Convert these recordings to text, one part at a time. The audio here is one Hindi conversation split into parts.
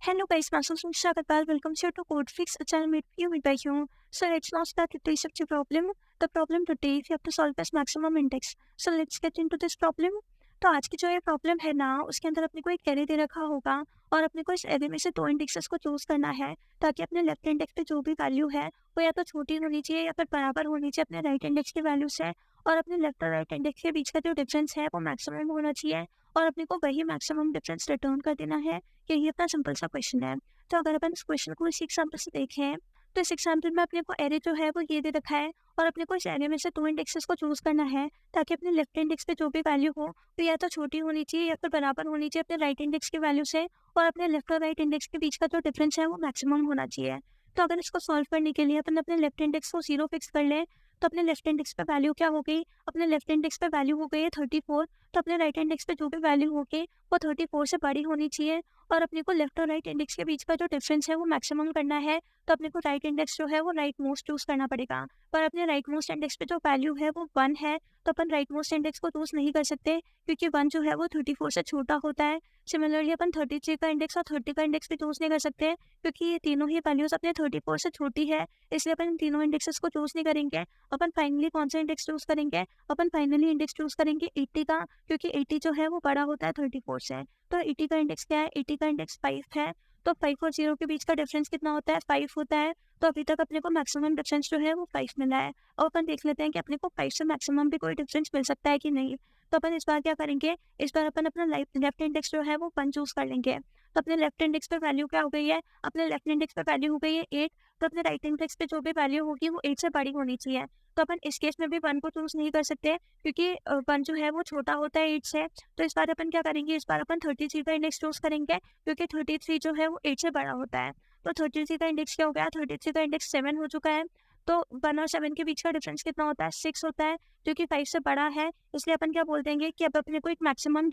Hello guys, myself Nisha Agarwal. Welcome you to CodeFix, a channel made for you made by you. So let's not start today's subject problem. The problem today is you have to solve this maximum index. So let's get into this problem. तो आज की जो ये प्रॉब्लम है ना, उसके अंदर अपने को एक एरे दे रखा होगा और अपने को इस एरे में से दो इंडेक्सेस को चूज करना है ताकि अपने लेफ्ट इंडेक्स पे जो भी वैल्यू है वो या तो छोटी होनी चाहिए या फिर बराबर होनी चाहिए अपने राइट इंडेक्स की वैल्यू से, और अपने लेफ्ट और राइट इंडेक्स के बीच का जो डिफरेंस है वो मैक्सिमम होना चाहिए और अपने को वही मैक्सिमम डिफरेंस रिटर्न कर देना है। यही इतना सिंपल सा क्वेश्चन है। तो अगर अपन इस क्वेश्चन को इसी एग्जाम्पल से देखें तो इस एग्जाम्पल में अपने को एरे जो है वो ये दे रखा है और अपने को इस एरे में से दो इंडेक्सेस को चूज करना है ताकि अपने लेफ्ट इंडेक्स पे जो भी वैल्यू हो तो या तो छोटी होनी चाहिए या फिर बराबर होनी चाहिए अपने राइट इंडेक्स की वैल्यू से, और अपने लेफ्ट और राइट इंडेक्स के बीच का जो डिफरेंस है वो मैक्सिमम होना चाहिए। तो अगर इसको सॉल्व करने के लिए अपन अपने लेफ्ट इंडेक्स को 0 फिक्स कर लें तो अपने लेफ्ट इंडेक्स पे वैल्यू क्या हो गई, अपने लेफ्ट इंडेक्स पे वैल्यू हो गई है 34। तो अपने राइट इंडेक्स पे जो भी वैल्यू होगी वो 34 से बड़ी होनी चाहिए और अपने को लेफ्ट और राइट इंडेक्स के बीच का जो डिफरेंस है वो मैक्सिमम करना है। तो अपने को राइट इंडेक्स जो है वो राइट मोस्ट चूज करना पड़ेगा, पर अपने राइट मोस्ट इंडेक्स पे जो वैल्यू है वो 1 है तो अपन राइट मोस्ट इंडेक्स को चूज नहीं कर सकते क्योंकि 1 जो है वो 34 से छोटा होता है। सिमिलरली अपन 33 का इंडेक्स और 30 का इंडेक्स भी चूज नहीं कर सकते क्योंकि ये तीनों ही वैल्यूज अपने 34 से छोटी है, इसलिए अपन इन तीनों इंडेक्सेस को चूज नहीं करेंगे। अपन फाइनली कौन सा इंडेक्स चूज करेंगे, अपन फाइनली इंडेक्स चूज करेंगे 80 का, क्योंकि 80 जो है वो बड़ा होता है 34 से। तो 80 का इंडेक्स क्या है, 80 का इंडेक्स 5 है। तो 5 और 0 के बीच का डिफरेंस कितना होता है, 5 होता है। तो अभी तक अपने को मैक्सिमम डिफरेंस जो है वो 5 मिला है और अपन देख लेते हैं कि अपने को 5 से मैक्सिमम भी कोई डिफरेंस मिल सकता है कि नहीं। तो अपन इस बार क्या करेंगे, इस बार अपन अपना लेफ्ट इंडेक्स जो है वो 1 चूज कर लेंगे। तो अपने लेफ्ट इंडेक्स पे वैल्यू क्या हो गई है, अपने लेफ्ट इंडेक्स पे वैल्यू हो गई है 8। तो अपने राइट इंडेक्स पे जो भी वैल्यू होगी वो 8 से बड़ी होनी चाहिए। तो अपन इस केस में भी 1 को चूज नहीं कर सकते क्योंकि 1 जो है वो छोटा होता है 8 से। तो इस बार अपन क्या करेंगे, इस बार अपन 33 का इंडेक्स चूज करेंगे क्योंकि 33 जो है वो 8 से बड़ा होता है। तो 33 का इंडेक्स क्या हो गया, 33 का इंडेक्स 7 हो चुका है। तो 1 और 7 के बीच का डिफरेंस कितना होता है, 6 होता है, जो कि 5 से बड़ा है। इसलिए अपन क्या बोल देंगे कि अब अपने को एक मैक्सिमम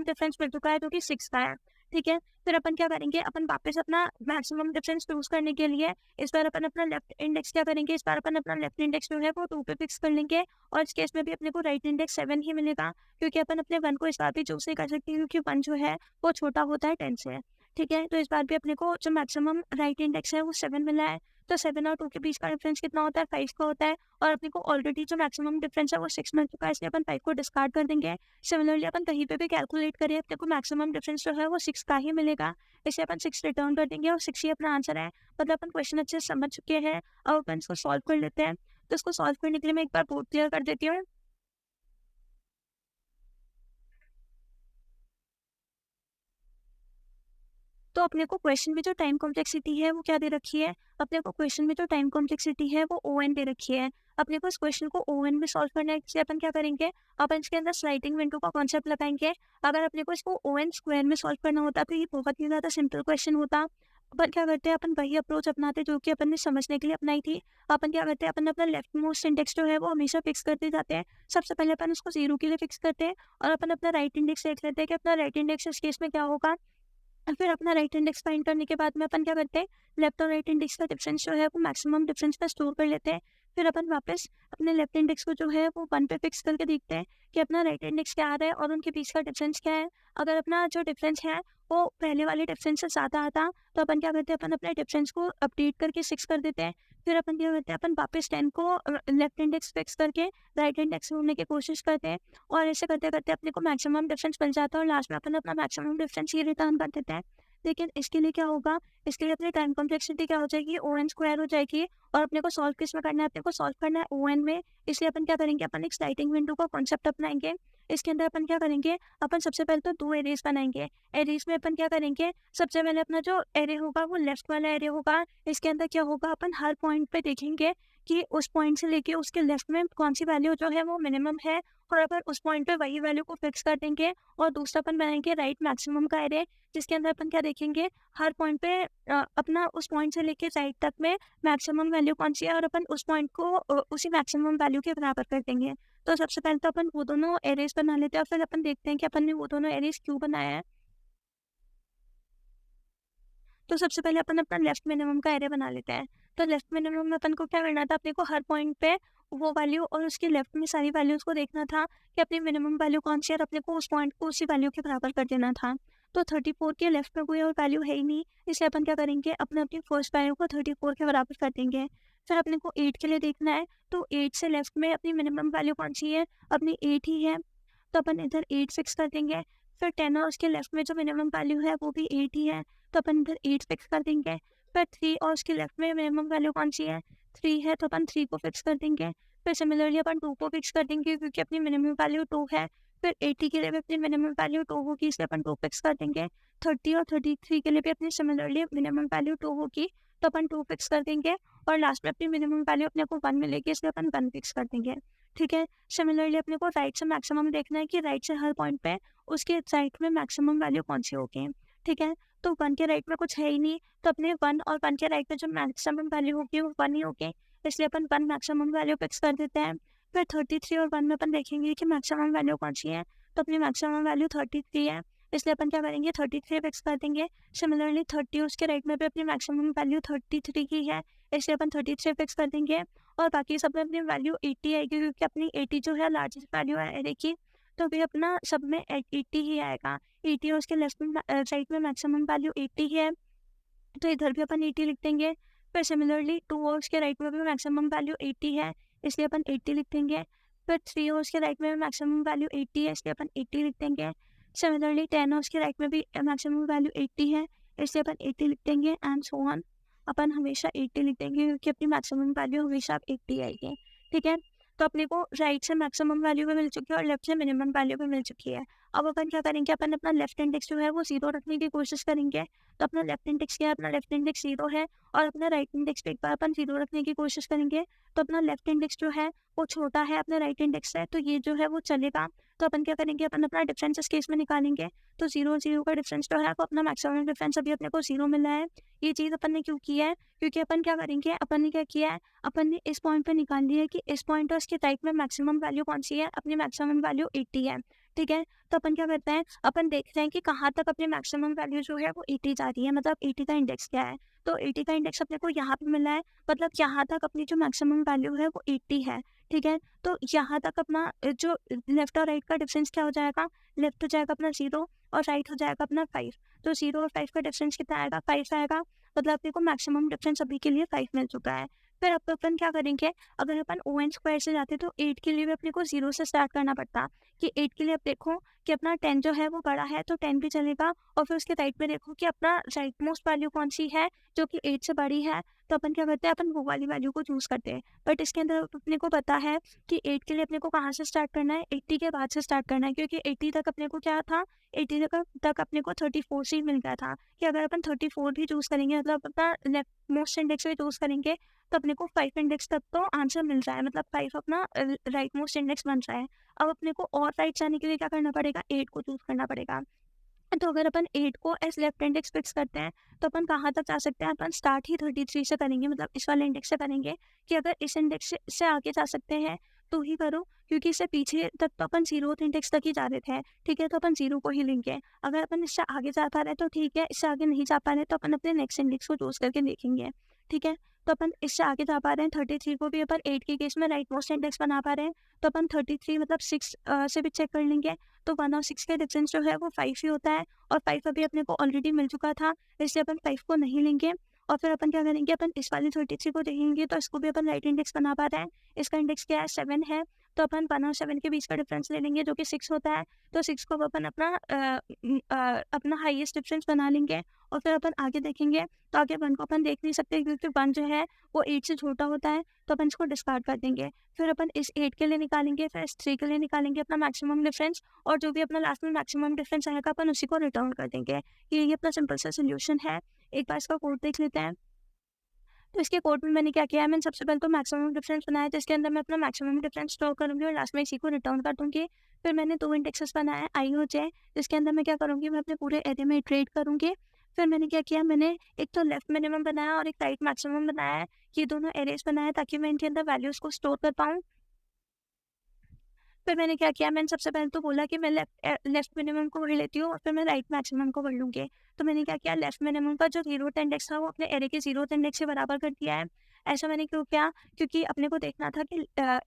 डिफरेंस मिल चुका है जो कि 6 का है। ठीक है, फिर अपन क्या करेंगे, अपन वापस अपना मैक्सिमम डिफरेंस चूज करने के लिए इस बार अपन अपना लेफ्ट इंडेक्स क्या करेंगे, इस बार अपन अपना लेफ्ट इंडेक्स जो है वो 2 पे फिक्स कर लेंगे और इस केस में भी अपने को राइट इंडेक्स 7 ही मिलेगा क्योंकि अपन अपने 1 को इस बार भी चूज नहीं कर सकते क्योंकि 1 जो है वो छोटा होता है 10 से। ठीक है, तो इस बार भी अपने को जो मैक्सिमम राइट इंडेक्स है वो 7 मिला है। तो 7 और 2 के बीच का डिफरेंस कितना होता है, 5 का होता है, और अपने को ऑलरेडी जो मैक्सिमम डिफरेंस है वो 6 मिल चुका है, इसलिए अपन 5 को डिस्कार्ड कर देंगे। सिमिलरली अपन कहीं पे भी कैलकुलेट करें अपने को मैक्सिमम डिफरेंस जो है वो 6 का ही मिलेगा, इसलिए अपन 6 रिटर्न कर देंगे और 6 ही अपना आंसर है। मतलब अपन क्वेश्चन अच्छे से समझ चुके हैं, अब अपन इसको सॉल्व कर लेते हैं। तो इसको सॉल्व करने के लिए मैं एक बार बोर्ड क्लियर कर देती हूँ। तो अपने को क्वेश्चन में जो टाइम कॉम्प्लेक्सिटी है वो क्या दे रखी है, अपने को क्वेश्चन में जो टाइम कॉम्प्लेक्सिटी है वो ओ एन दे रखी है। अपने को इस क्वेश्चन को ओ एन में सॉल्व करने के लिए अपन क्या करेंगे, अपन इसके अंदर स्लाइडिंग विंडो का कॉन्सेप्ट लगाएंगे। अगर अपने को इसको ओ एन स्क्वायर में सॉल्व करना होता तो ये बहुत ही ज़्यादा सिंपल क्वेश्चन होता। अपन क्या करते हैं, अपन वही अप्रोच अपनाते जो कि अपन ने समझने के लिए अपनाई थी। अपन क्या करते हैं, अपन अपना लेफ्ट मोस्ट इंडेक्स जो है वो हमेशा फिक्स करते जाते हैं। सबसे पहले अपन उसको 0 के लिए फिक्स करते हैं और अपन अपना राइट इंडेक्स देख लेते हैं कि अपना राइट इंडेक्स इस केस में क्या होगा। फिर अपना राइट इंडेक्स फाइंड करने के बाद में अपन क्या करते हैं, लेफ्ट और राइट इंडेक्स का डिफरेंस जो है वो मैक्सिमम डिफरेंस का स्टोर कर लेते हैं। फिर अपन वापस अपने लेफ्ट इंडेक्स को जो है वो 1 पे फिक्स करके देखते हैं कि अपना राइट इंडेक्स क्या आ रहा है और उनके बीच का डिफरेंस क्या है। अगर अपना जो डिफरेंस है वो पहले वाले डिफरेंस से ज़्यादा आता तो अपन क्या करते हैं, अपन अपने डिफरेंस को अपडेट करके 6 कर देते हैं। फिर अपन क्या करते हैं, अपन वापस 10 को लेफ्ट इंडेक्स फिक्स करके राइट इंडेक्स ढूंढने की कोशिश करते हैं और ऐसे करते करते अपने को मैक्सिमम डिफरेंस मिल जाता है और लास्ट में अपन अपना मैक्सिमम डिफरेंस ही रिटर्न कर देते हैं। लेकिन इसके लिए क्या होगा, इसके लिए अपनी टाइम कॉम्प्लेक्सिटी क्या हो जाएगी, ओ एन स्क्वायर हो जाएगी और अपने को सॉल्व किस में करना है, अपने को सॉल्व करना है ओ एन में। इसलिए अपन क्या करेंगे, अपन एक स्लाइडिंग विंडो का कॉन्सेप्ट अपनाएंगे। इसके अंदर अपन क्या करेंगे, अपन सबसे पहले तो 2 एरेज बनाएंगे। एरेज में अपन क्या करेंगे, सबसे पहले अपना जो एरे होगा वो लेफ्ट वाला एरे होगा। इसके अंदर क्या होगा, अपन हर पॉइंट पे देखेंगे कि उस पॉइंट से लेके उसके लेफ्ट में कौन सी वैल्यू जो है वो मिनिमम है और अपन उस पॉइंट पे वही वैल्यू को फिक्स कर देंगे। और दूसरा अपन बनाएंगे राइट मैक्सिमम का एरे, जिसके अंदर अपन क्या देखेंगे, हर पॉइंट पे अपना उस पॉइंट से लेके राइट तक में मैक्सिमम वैल्यू कौन सी है और अपन उस पॉइंट को उसी मैक्सिमम वैल्यू के बराबर कर देंगे। तो सबसे पहले तो अपन वो दोनों एरेज बना लेते हैं और फिर अपन देखते हैं कि अपन ने वो दोनों एरेज क्यों बनाया है। तो सबसे पहले अपन अपना लेफ्ट मिनिमम का एरे बना लेते हैं। तो लेफ्ट मिनिमम में अपन को क्या करना था, अपने को हर पॉइंट पे वो वैल्यू और उसके लेफ्ट में सारी वैल्यूज को देखना था कि अपनी मिनिमम वैल्यू कौन सी है और अपने को उस पॉइंट को उसी वैल्यू के बराबर कर देना था। तो 34 के लेफ्ट में कोई और वैल्यू है ही नहीं, इसलिए अपन क्या करेंगे, अपने अपनी फर्स्ट वैल्यू को 34 के बराबर कर देंगे। फिर अपने को 8 के लिए देखना है, तो 8 से लेफ्ट में अपनी मिनिमम वैल्यू कौन सी है, अपनी 8 ही है, तो अपन इधर 8 फिक्स कर देंगे। फिर 10 और उसके लेफ्ट में जो मिनिमम वैल्यू है वो भी 8 ही है, तो अपन इधर 8 फिक्स कर देंगे। फिर 3 और उसके लेफ्ट में मिनिमम वैल्यू कौन सी है, 3 है, तो अपन 3 को फिक्स कर देंगे। फिर सिमिलरली अपन 2 को फिक्स कर देंगे क्योंकि अपनी मिनिमम वैल्यू 2 है। फिर 80 के लिए भी अपनी मिनिमम वैल्यू 2 होगी, इसलिए अपन 2 फिक्स कर देंगे। 30 और 33 के लिए भी अपनी सिमिलरली मिनिमम वैल्यू 2 होगी, तो अपन 2 फिक्स कर देंगे। और लास्ट में अपनी मिनिमम वैल्यू अपने को 1 मिलेगी, इसलिए अपन 1 फिक्स कर देंगे। ठीक है, सिमिलरली अपने को राइट से मैक्सिमम देखना है कि राइट से हर पॉइंट पे उसके राइट में मैक्सिमम वैल्यू कौन सी होगी। ठीक है, तो 1 के राइट में कुछ है ही नहीं, तो अपने 1 और 1 के राइट में जो मैक्सिमम वैल्यू होगी वो 1 ही होगी, इसलिए अपन 1 मैक्सिमम वैल्यू फिक्स कर देते हैं। फिर 33 और 1 में अपन देखेंगे कि मैक्सिमम वैल्यू कौन सी है, तो अपनी मैक्सिमम वैल्यू 33 है, इसलिए अपन क्या करेंगे, 33 फिक्स कर देंगे। सिमिलरली 30 उसके राइट में भी अपनी मैक्सिमम वैल्यू 33 की है, इसलिए अपन 33 फिक्स कर देंगे। और बाकी सब में अपनी वैल्यू 80 आएगी क्योंकि अपनी 80 जो है लार्जेस्ट वैल्यू है एरे की, तो अभी अपना सब में 80 ही आएगा। 80 और उसके लेफ्ट में राइट में मैक्सिमम वैल्यू 80 है, तो इधर भी अपन 80 लिख देंगे। फिर सिमिलरली 2 और उसके राइट में भी मैक्सिमम वैल्यू 80 है, इसलिए अपन 80 लिख देंगे। फिर 3 और उसके राइट में मैक्सिमम वैल्यू 80 है, इसलिए अपन 80 लिख देंगे। सिमिलरली 10 और उसके राइट में भी मैक्सिमम वैल्यू 80 है, इसलिए अपन 80 लिख देंगे एंड सो ऑन। अपन हमेशा 80 लिख देंगे क्योंकि अपनी मैक्सिमम वैल्यू हमेशा 80 आएगी। ठीक है, तो अपने को राइट से मैक्सिमम वैल्यू भी मिल चुकी है और लेफ्ट से मिनिमम वैल्यू भी मिल चुकी है। अब अपन क्या करेंगे, अपन अपना लेफ्ट इंडेक्स जो है वो 0 रखने की कोशिश करेंगे। तो अपना लेफ्ट इंडेक्स क्या है, अपना लेफ्ट इंडेक्स 0 है, और अपना राइट इंडेक्स पे एक बार अपन 0 रखने की कोशिश करेंगे। तो अपना लेफ्ट इंडेक्स जो है वो छोटा है अपने राइट इंडेक्स से, तो ये जो है वो चलेगा। तो अपन क्या करेंगे, अपन अपना डिफरेंस इस केस में निकालेंगे। तो 0 0 का डिफरेंस जो है वो अपना मैक्सिमम डिफरेंस अभी अपने को 0 मिला है। ये चीज़ अपन ने क्यों की है, क्योंकि अपन क्या करेंगे, अपन ने क्या किया है, अपन ने इस पॉइंट पे निकाल लिया है कि इस पॉइंट और इसके राइट में मैक्सिमम वैल्यू कौन सी है, अपनी मैक्सिमम वैल्यू 80 है। ठीक है, तो अपन क्या करते हैं, अपन देखते हैं कि कहाँ तक अपनी मैक्सिमम वैल्यू जो है वो 80 जा रही है, मतलब 80 का इंडेक्स क्या है। तो 80 का इंडेक्स अपने को यहाँ पे मिला है, मतलब यहाँ तक अपनी जो मैक्सिमम वैल्यू है वो 80 है। ठीक है, तो यहाँ तक अपना जो लेफ्ट और राइट का डिफरेंस क्या हो जाएगा, लेफ्ट हो जाएगा अपना 0 और राइट हो जाएगा अपना 5। तो 0 और 5 का डिफरेंस कितना आएगा, 5 आएगा, मतलब अपने को मैक्सिमम डिफरेंस अभी के लिए 5 मिल चुका है। फिर अब अपन क्या करेंगे, अगर अपन ओ एन स्क्वायर से जाते तो 8 के लिए भी अपने को 0 से स्टार्ट करना पड़ता, कि 8 के लिए अब देखो कि अपना 10 जो है वो बड़ा है, तो 10 भी चलेगा। और फिर उसके राइट में देखो कि अपना राइट मोस्ट वैल्यू कौन सी है जो कि 8 से बड़ी है, तो अपन क्या करते हैं, अपन वो वाली वैल्यू को चूज करते हैं। बट इसके अंदर अपने को पता है कि 8 के लिए अपने को कहाँ से स्टार्ट करना है, 80 के बाद से स्टार्ट करना है, क्योंकि 80 तक अपने को क्या था, 80 तक अपने को 34 से ही मिल गया था, कि अगर अपन 34 भी चूज करेंगे, मतलब अपना लेफ्ट मोस्ट इंडेक्स भी चूज करेंगे, तो अपने को 5 इंडेक्स तक तो आंसर मिल रहा है, मतलब 5 अपना राइट मोस्ट इंडेक्स बन रहा है। अब अपने को और राइट जाने के लिए क्या करना पड़ेगा, 8 को चूज करना पड़ेगा। तो अगर अपन 8 को एज लेफ्ट इंडेक्स फिक्स करते हैं, तो अपन कहाँ तक जा सकते हैं, अपन स्टार्ट ही 33 से करेंगे, मतलब इस वाले इंडेक्स से करेंगे, कि अगर इस इंडेक्स से आगे जा सकते हैं तो ही करो, क्योंकि इससे पीछे तक तो अपन 0th इंडेक्स तक ही जा रहे थे। ठीक है, तो अपन 0 को ही लेंगे। अगर अपन इससे आगे जा पा रहे हैं तो ठीक है, इससे आगे नहीं जा पा रहे तो अपन अपने नेक्स्ट इंडेक्स को चूज करके देखेंगे। ठीक है, तो अपन इससे आगे जा पा रहे हैं, 33 को भी अपन 8 के केस में राइट मोस्ट इंडेक्स बना पा रहे हैं, तो अपन 33 मतलब 6 से भी चेक कर लेंगे। तो 1 और 6 का डिफरेंस जो है वो 5 ही होता है, और 5 अभी अपने को ऑलरेडी मिल चुका था, इसलिए अपन 5 को नहीं लेंगे। और फिर अपन क्या करेंगे, अपन इस वाली 33 को देखेंगे, तो इसको भी अपन राइट इंडेक्स बना पा रहे हैं। इसका इंडेक्स क्या है, 7 है, तो अपन 1 और 7 के बीच का डिफरेंस ले लेंगे जो कि 6 होता है। तो 6 को अब अपन अपना हाईएस्ट डिफरेंस बना लेंगे। और फिर अपन आगे देखेंगे, तो आगे 1 को अपन देख नहीं सकते क्योंकि 1 जो है वो 8 से छोटा होता है, तो अपन इसको डिस्कार्ड कर देंगे। फिर अपन इस 8 के लिए निकालेंगे, फिर इस 3 के लिए निकालेंगे अपना मैक्सिमम डिफरेंस, और जो भी अपना लास्ट में मैक्सिमम डिफरेंस आएगा अपन उसी को रिटर्न कर देंगे। ये अपना सिंपल सा सोल्यूशन है। एक बार इसका कोड देख लेते हैं। तो इसके कोड में मैंने क्या किया है, मैंने सबसे पहले तो मैक्सिमम डिफरेंस बनाया, जिसके अंदर मैं अपना मैक्सिमम डिफरेंस स्टोर करूँगी और लास्ट में इसी को रिटर्न कर दूँगी। फिर मैंने 2 इंडेक्सेस बनाए आई और जे, जिसके अंदर मैं क्या करूँगी, मैं अपने पूरे एरे में इटरेट करूँगी। फिर मैंने क्या किया, मैंने एक तो लेफ्ट मिनिमम बनाया और एक राइट मैक्सिमम बनाया है। ये दोनों एरेज बनाए ताकि मैं इनके अंदर वैल्यूज़ को स्टोर कर पाऊँ। फिर मैंने क्या किया, मैंने सबसे पहले तो बोला कि मैं लेफ्ट मिनिमम को पढ़ लेती हूँ और फिर मैं राइट मैक्सिमम को पढ़ लूँगी। तो मैंने क्या किया, लेफ्ट मिनिमम का जो ज़ीरोथ इंडेक्स था वो अपने एरे के ज़ीरोथ इंडेक्स के बराबर कर दिया है। ऐसा मैंने क्यों किया? क्योंकि अपने को देखना था कि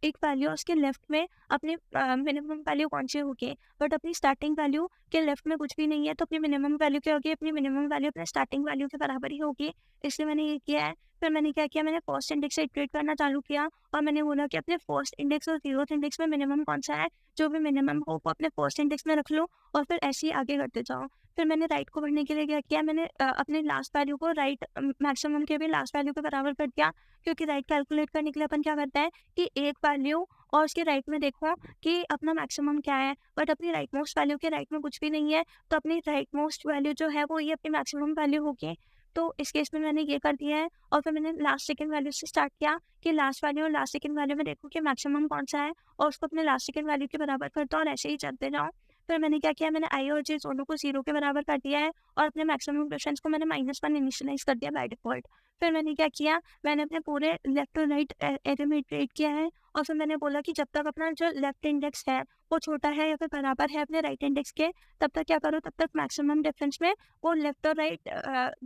एक वैल्यू उसके लेफ्ट में अपनी मिनिमम वैल्यू कौन-सी होगी, बट अपनी स्टार्टिंग वैल्यू के लेफ्ट में कुछ भी नहीं है, तो अपनी मिनिमम वैल्यू क्या होगी? अपनी मिनिमम वैल्यू अपने स्टार्टिंग वैल्यू के बराबर ही होगी, इसलिए मैंने ये किया है। फिर मैंने क्या किया, मैंने फर्स्ट इंडेक्स से इटरेट करना चालू किया और मैंने बोला कि अपने फर्स्ट इंडेक्स और ज़ीरोथ इंडेक्स में मिनिमम कौन-सा है, जो भी मिनिमम हो वो अपने फर्स्ट इंडेक्स में रख लो और फिर ऐसे ही आगे करते जाओ। फिर मैंने राइट को पढ़ने के लिए क्या किया, मैंने अपने लास्ट वैल्यू को राइट मैक्सिमम के भी लास्ट वैल्यू के बराबर कर दिया, क्योंकि राइट कैलकुलेट करने के लिए अपन क्या करते हैं कि एक वैल्यू और उसके राइट में देखो कि अपना मैक्सिमम क्या है, बट अपनी राइट मोस्ट वैल्यू के राइट में कुछ भी नहीं है, तो अपनी राइट मोस्ट वैल्यू जो है वो ये अपनी मैक्सिमम वैल्यू होगी। तो इस केस में मैंने ये कर दिया है और फिर मैंने लास्ट सेकंड वैल्यू से स्टार्ट किया कि लास्ट वैल्यू और लास्ट सेकंड वैल्यू में देखो कि मैक्सिमम कौन-सा है और उसको अपने लास्ट सेकंड वैल्यू के बराबर कर दो और ऐसे ही चलते जाओ। फिर मैंने क्या किया, मैंने आई और जे दोनों को 0 के बराबर कर दिया है और अपने मैक्सिमम डिफरेंस को मैंने -1 इनिशियलाइज़ कर दिया बाय डिफ़ॉल्ट। फिर मैंने क्या किया, मैंने अपने पूरे लेफ्ट और राइट एरे में इटरेट किया है और फिर मैंने बोला कि जब तक अपना जो लेफ्ट इंडेक्स है वो छोटा है या फिर बराबर है अपने राइट इंडेक्स के, तब तक क्या करो, तब तक मैक्सिमम डिफरेंस में वो लेफ्ट और राइट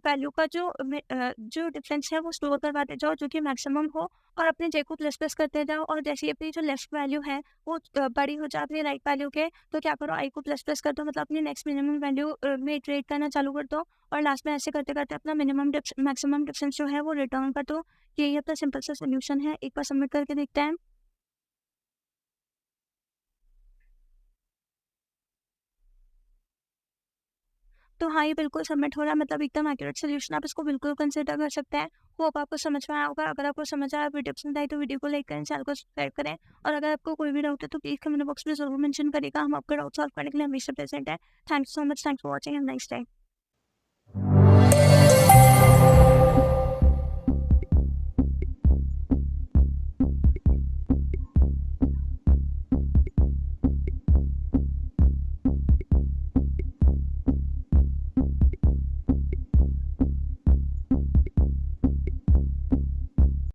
वैल्यू का जो डिफरेंस है वो स्टोर करवाते जाओ जो कि मैक्सिमम हो और अपने जे को प्लस-प्लस करते जाओ और जैसे ही अपनी जो लेफ्ट वैल्यू है वो बड़ी हो जाए अपनी राइट वैल्यू के, तो क्या करो, आई को प्लस-प्लस कर दो, मतलब अपनी नेक्स्ट मिनिमम वैल्यू में इटरेट करना चालू कर दो और लास्ट में ऐसे करते-करते अपना मैक्सिमम डिफरेंस जो है वो रिटर्न कर दो। यही अपना सिंपल सा सॉल्यूशन है। एक बार सबमिट करके देखते हैं। तो हाँ, ये बिल्कुल सबमिट हो रहा है, मतलब एकदम एक्यूरेट सॉल्यूशन, आप इसको बिल्कुल कंसिडर कर सकते हैं। होप आपको समझ में आया होगा। अगर आपको समझ आया, वीडियो पसंद आई तो वीडियो को लाइक करें, चैनल को सब्सक्राइब करें और अगर आपको कोई भी डाउट है तो प्लीज़ कमेंट बॉक्स में ज़रूर मेंशन करिएगा। हम आपका डाउट सॉल्व करने के लिए हमेशा प्रेज़ेंट हैं। Thank you so much, thanks for watching, have a nice day.